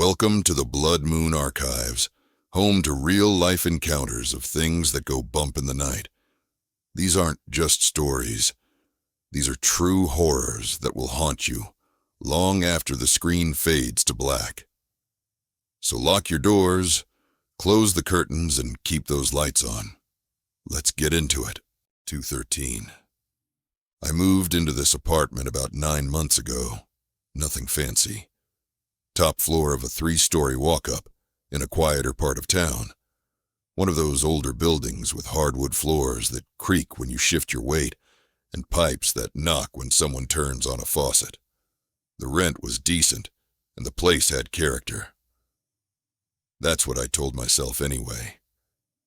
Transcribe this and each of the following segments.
Welcome to the Blood Moon Archives, home to real-life encounters of things that go bump in the night. These aren't just stories. These are true horrors that will haunt you long after the screen fades to black. So lock your doors, close the curtains, and keep those lights on. Let's get into it. 213. I moved into this apartment about 9 months ago. Nothing fancy. Top floor of a 3-story walk-up in a quieter part of town. One of those older buildings with hardwood floors that creak when you shift your weight and pipes that knock when someone turns on a faucet. The rent was decent and the place had character. That's what I told myself anyway,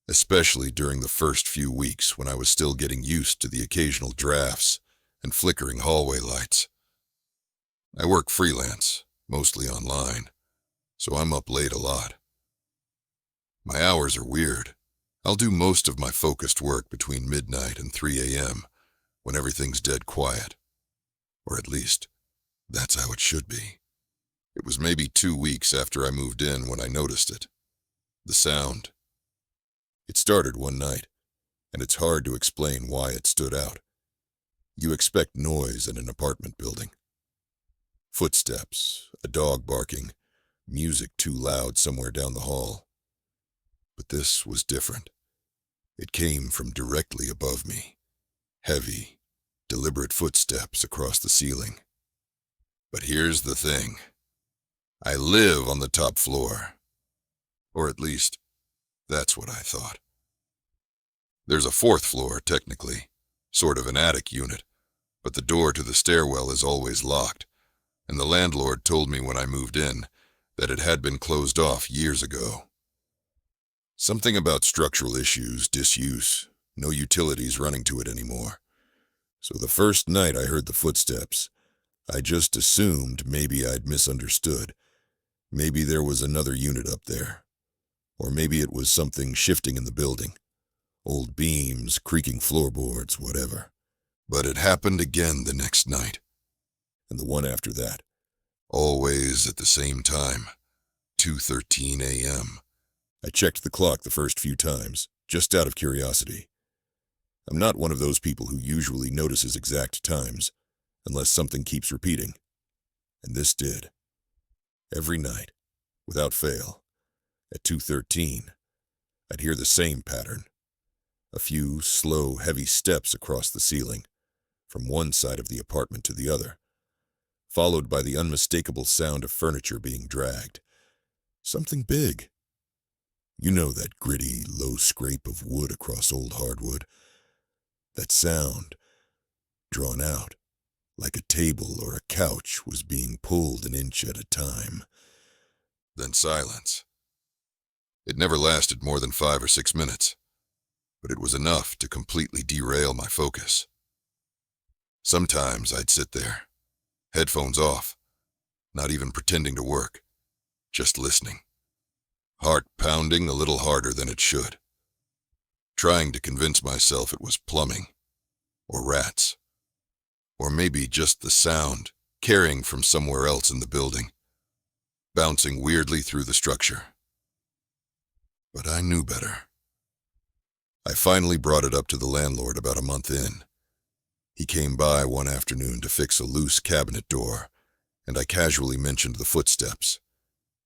especially during the first few weeks when I was still getting used to the occasional drafts and flickering hallway lights. I work freelance, mostly online, so I'm up late a lot. My hours are weird. I'll do most of my focused work between midnight and 3 a.m. when everything's dead quiet. Or at least, that's how it should be. It was maybe 2 weeks after I moved in when I noticed it. The sound. It started one night, and it's hard to explain why it stood out. You expect noise in an apartment building. Footsteps, a dog barking, music too loud somewhere down the hall. But this was different. It came from directly above me. Heavy, deliberate footsteps across the ceiling. But here's the thing. I live on the top floor. Or at least, that's what I thought. There's a 4th floor, technically, sort of an attic unit, but the door to the stairwell is always locked. And the landlord told me when I moved in that it had been closed off years ago. Something about structural issues, disuse, no utilities running to it anymore. So the first night I heard the footsteps, I just assumed maybe I'd misunderstood. Maybe there was another unit up there. Or maybe it was something shifting in the building. Old beams, creaking floorboards, whatever. But it happened again the next night. And the one after that. Always at the same time, 2:13 a.m. I checked the clock the first few times, just out of curiosity. I'm not one of those people who usually notices exact times, unless something keeps repeating. And this did. Every night, without fail, at 2:13, I'd hear the same pattern. A few slow, heavy steps across the ceiling, from one side of the apartment to the other, followed by the unmistakable sound of furniture being dragged. Something big. You know that gritty, low scrape of wood across old hardwood. That sound, drawn out, like a table or a couch was being pulled an inch at a time. Then silence. It never lasted more than 5 or 6 minutes, but it was enough to completely derail my focus. Sometimes I'd sit there, headphones off, not even pretending to work, just listening. Heart pounding a little harder than it should. Trying to convince myself it was plumbing, or rats, or maybe just the sound carrying from somewhere else in the building, bouncing weirdly through the structure. But I knew better. I finally brought it up to the landlord about a month in. He came by one afternoon to fix a loose cabinet door, and I casually mentioned the footsteps,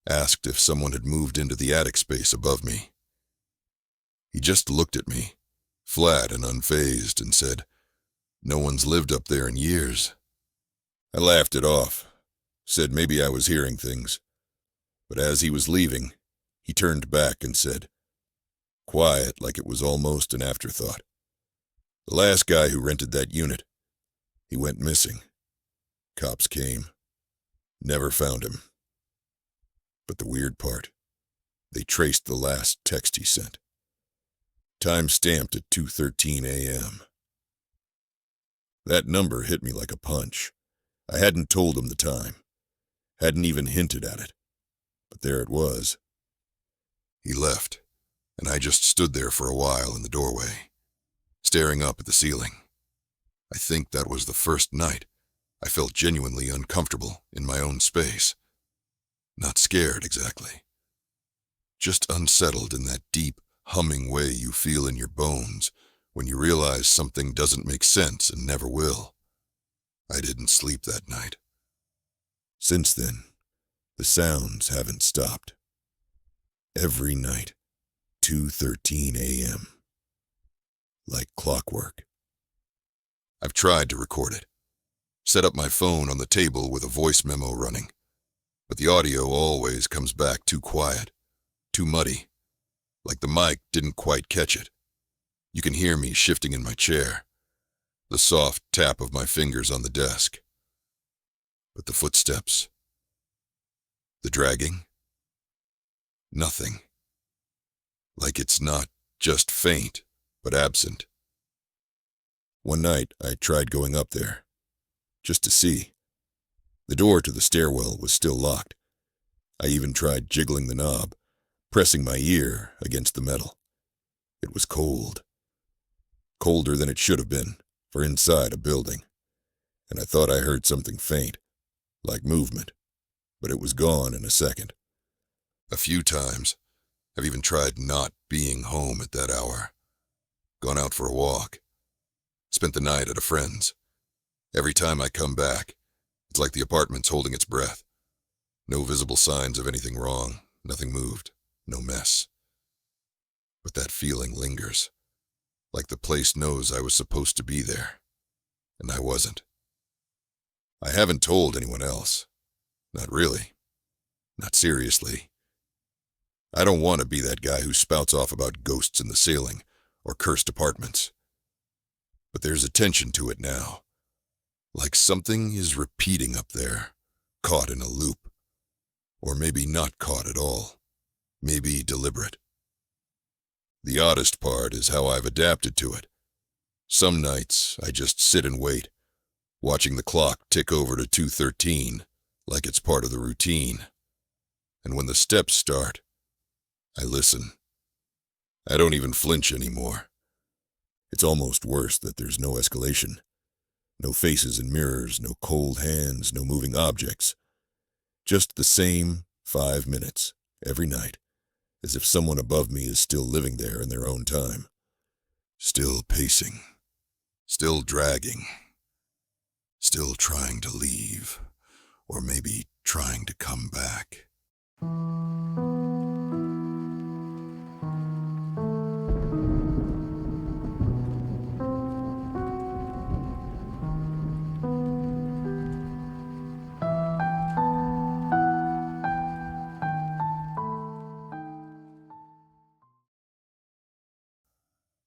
asked if someone had moved into the attic space above me. He just looked at me, flat and unfazed, and said, "No one's lived up there in years." I laughed it off, said maybe I was hearing things, but as he was leaving, he turned back and said, quiet like it was almost an afterthought, "The last guy who rented that unit, he went missing. Cops came. Never found him. But the weird part, they traced the last text he sent. Time stamped at 2:13 a.m. That number hit me like a punch. I hadn't told him the time. Hadn't even hinted at it. But there it was. He left, and I just stood there for a while in the doorway, staring up at the ceiling. I think that was the first night I felt genuinely uncomfortable in my own space. Not scared, exactly. Just unsettled in that deep, humming way you feel in your bones when you realize something doesn't make sense and never will. I didn't sleep that night. Since then, the sounds haven't stopped. Every night, 2:13 a.m. Like clockwork. I've tried to record it. Set up my phone on the table with a voice memo running. But the audio always comes back too quiet, too muddy, like the mic didn't quite catch it. You can hear me shifting in my chair, the soft tap of my fingers on the desk. But the footsteps, the dragging, nothing. Like it's not just faint, but absent. One night I tried going up there, just to see. The door to the stairwell was still locked. I even tried jiggling the knob, pressing my ear against the metal. It was cold. Colder than it should have been, for inside a building. And I thought I heard something faint, like movement, but it was gone in a second. A few times, I've even tried not being home at that hour. Gone out for a walk. Spent the night at a friend's. Every time I come back, it's like the apartment's holding its breath. No visible signs of anything wrong, nothing moved, no mess. But that feeling lingers, like the place knows I was supposed to be there, and I wasn't. I haven't told anyone else. Not really. Not seriously. I don't want to be that guy who spouts off about ghosts in the ceiling or cursed apartments. But there's a tension to it now. Like something is repeating up there, caught in a loop. Or maybe not caught at all. Maybe deliberate. The oddest part is how I've adapted to it. Some nights I just sit and wait, watching the clock tick over to 2:13, like it's part of the routine. And when the steps start, I listen. I don't even flinch anymore. It's almost worse that there's no escalation. No faces in mirrors, no cold hands, no moving objects. Just the same 5 minutes, every night, as if someone above me is still living there in their own time. Still pacing. Still dragging. Still trying to leave. Or maybe trying to come back.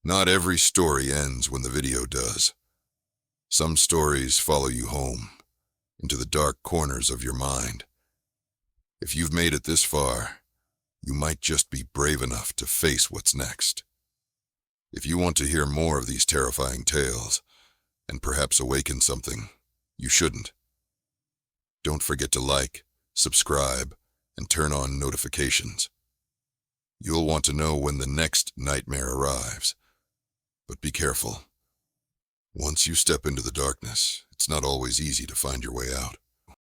Not every story ends when the video does. Some stories follow you home, into the dark corners of your mind. If you've made it this far, you might just be brave enough to face what's next. If you want to hear more of these terrifying tales, and perhaps awaken something, you shouldn't. Don't forget to like, subscribe, and turn on notifications. You'll want to know when the next nightmare arrives. But be careful. Once you step into the darkness, it's not always easy to find your way out.